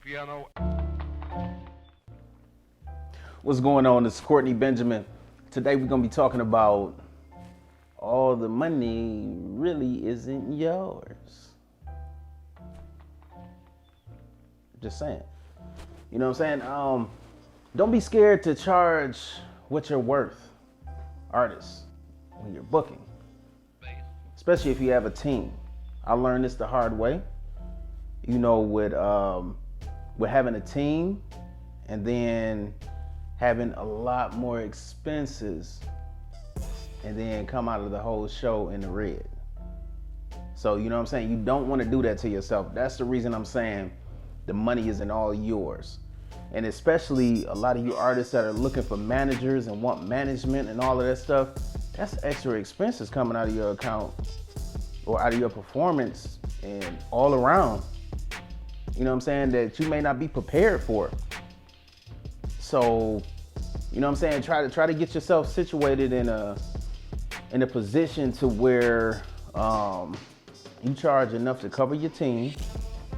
Piano. What's going on? This is Courtney Benjamin. Today we're going to be talking about all the money really isn't yours. Just saying. You know what I'm saying? Don't be scared to charge what you're worth, artists, when you're booking. Especially if you have a team. I learned this the hard way. You know, with having a team and then having a lot more expenses and then come out of the whole show in the red. So, you know what I'm saying? You don't want to do that to yourself. That's the reason I'm saying the money isn't all yours. And especially a lot of you artists that are looking for managers and want management and all of that stuff, that's extra expenses coming out of your account or out of your performance and all around. You know what I'm saying? That you may not be prepared for. So, you know what I'm saying? Try to get yourself situated in a position to where you charge enough to cover your team.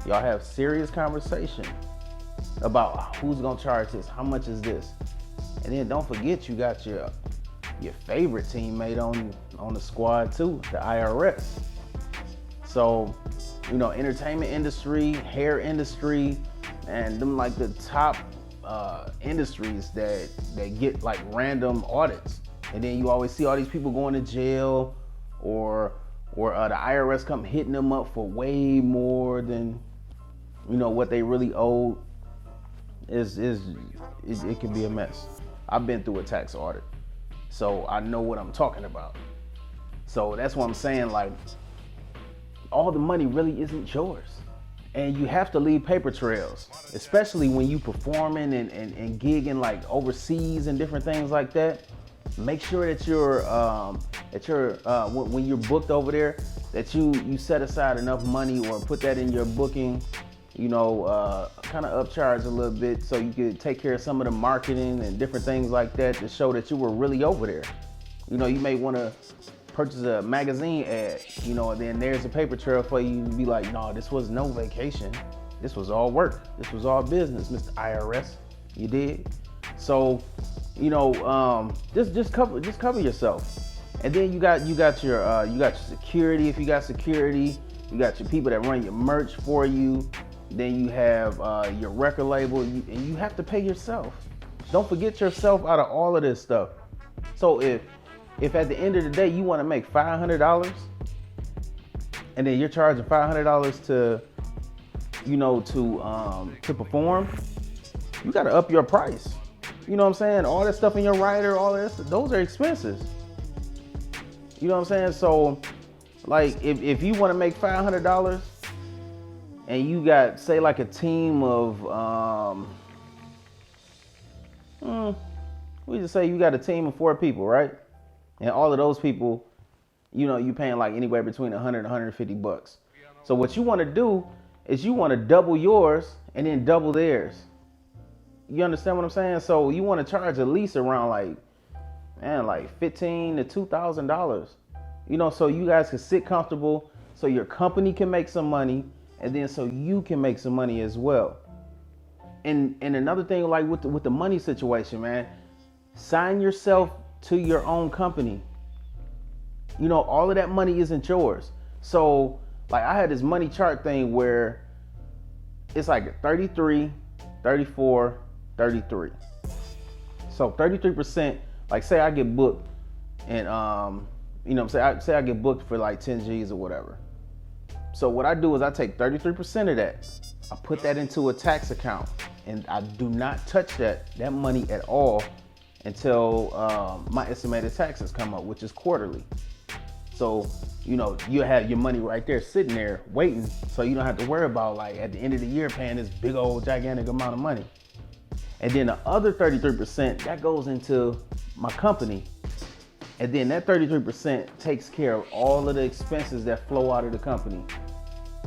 Y'all have serious conversation about who's gonna charge this, how much is this, and then don't forget you got your favorite teammate on the squad too, the IRS. So, you know, entertainment industry, hair industry, and them like the top industries that get like random audits. And then you always see all these people going to jail or the IRS come hitting them up for way more than, you know, what they really owed. It can be a mess. I've been through a tax audit, so I know what I'm talking about. So that's what I'm saying, like, all the money really isn't yours. And you have to leave paper trails, especially when you performing and gigging like overseas and different things like that. Make sure that when you're booked over there, that you set aside enough money or put that in your booking, you know, kind of upcharge a little bit so you could take care of some of the marketing and different things like that to show that you were really over there. You know, you may want to purchase a magazine ad, you know, and then there's a paper trail for you to be like, no, this was no vacation. This was all work. This was all business, Mr. IRS. You did. So, you know, just cover yourself. And then you got your security. If you got security, you got your people that run your merch for you. Then you have your record label, and you have to pay yourself. Don't forget yourself out of all of this stuff. So if at the end of the day you want to make $500 and then you're charging $500 to, you know, to perform, you got to up your price. You know what I'm saying? All that stuff in your rider, all that stuff, those are expenses. You know what I'm saying? So, like, if you want to make $500 and you got, say, like a team of, we just say you got a team of 4 people, right? And all of those people, you know, you paying like anywhere between 100 and $150. So what you want to do is you want to double yours and then double theirs. You understand what I'm saying? So you want to charge at least around like $1,500 to $2,000. You know, so you guys can sit comfortable, so your company can make some money, and then so you can make some money as well. And another thing, like with the money situation, man, sign yourself to your own company. You know, all of that money isn't yours. So, like, I had this money chart thing where it's like 33, 34, 33. So 33%, like, say I get booked and you know, say I get booked for like 10 G's or whatever. So what I do is I take 33% of that. I put that into a tax account and I do not touch that money at all until my estimated taxes come up, which is quarterly. So, you know, you have your money right there sitting there waiting, so you don't have to worry about, like, at the end of the year paying this big old gigantic amount of money. And then the other 33%, that goes into my company. And then that 33% takes care of all of the expenses that flow out of the company.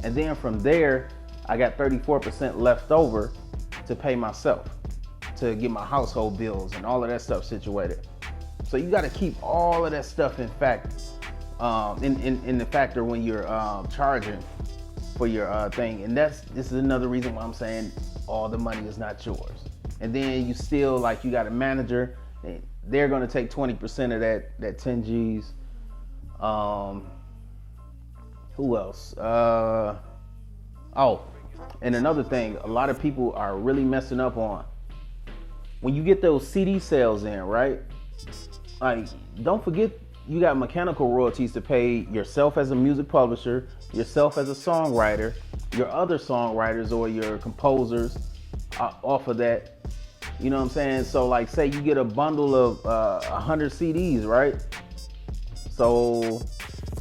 And then from there, I got 34% left over to pay myself, to get my household bills and all of that stuff situated. So you got to keep all of that stuff in the factor when you're charging. for your thing. And this is another reason why I'm saying all the money is not yours. And then you still, like, you got a manager, and they're gonna take 20% of that 10 G's. Who else? Oh, and another thing, a lot of people are really messing up on, when you get those CD sales in, right? Like, don't forget you got mechanical royalties to pay yourself as a music publisher, yourself as a songwriter, your other songwriters or your composers off of that. You know what I'm saying? So, like, say you get a bundle of 100 CDs, right? So,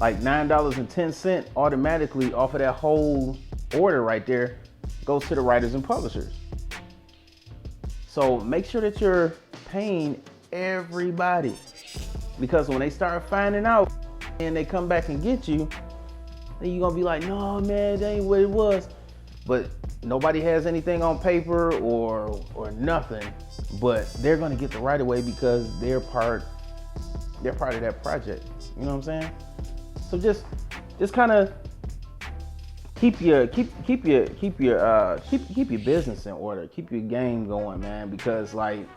like, $9.10 automatically off of that whole order right there goes to the writers and publishers. So make sure that you're paying everybody, because when they start finding out and they come back and get you, then you're gonna be like, no man, that ain't what it was. But nobody has anything on paper or nothing, but they're gonna get the right of way because they're part of that project. You know what I'm saying? So just kind of keep your business in order. Keep your game going, man, because, like,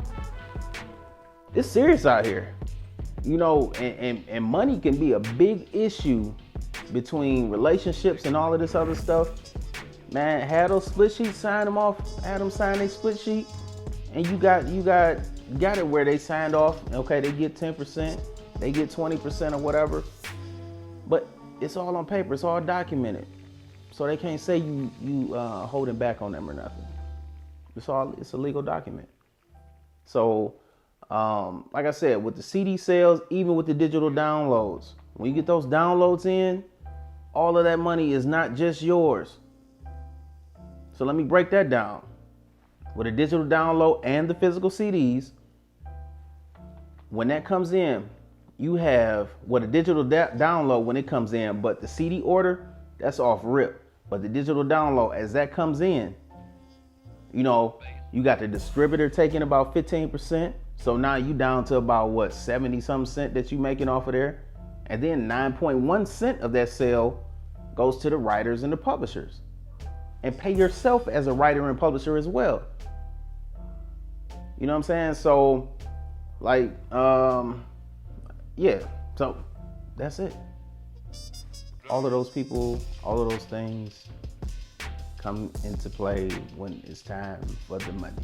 it's serious out here. You know, and money can be a big issue between relationships and all of this other stuff. Man, have those split sheets, sign them off, have them sign their split sheet, and you got it where they signed off. Okay, they get 10%, they get 20% or whatever. But it's all on paper, it's all documented. So they can't say you holding back on them or nothing. It's a legal document. So, like I said, with the CD sales, even with the digital downloads, when you get those downloads in, all of that money is not just yours. So let me break that down. With a digital download and the physical CDs, when that comes in, you have a digital download when it comes in, but the CD order, that's off rip. But the digital download, as that comes in, you know, you got the distributor taking about 15%. So now you down to about 70 some cent that you making off of there. And then 9.1 cent of that sale goes to the writers and the publishers. And pay yourself as a writer and publisher as well. You know what I'm saying? So, like, yeah, so that's it. All of those people, all of those things come into play when it's time for the money.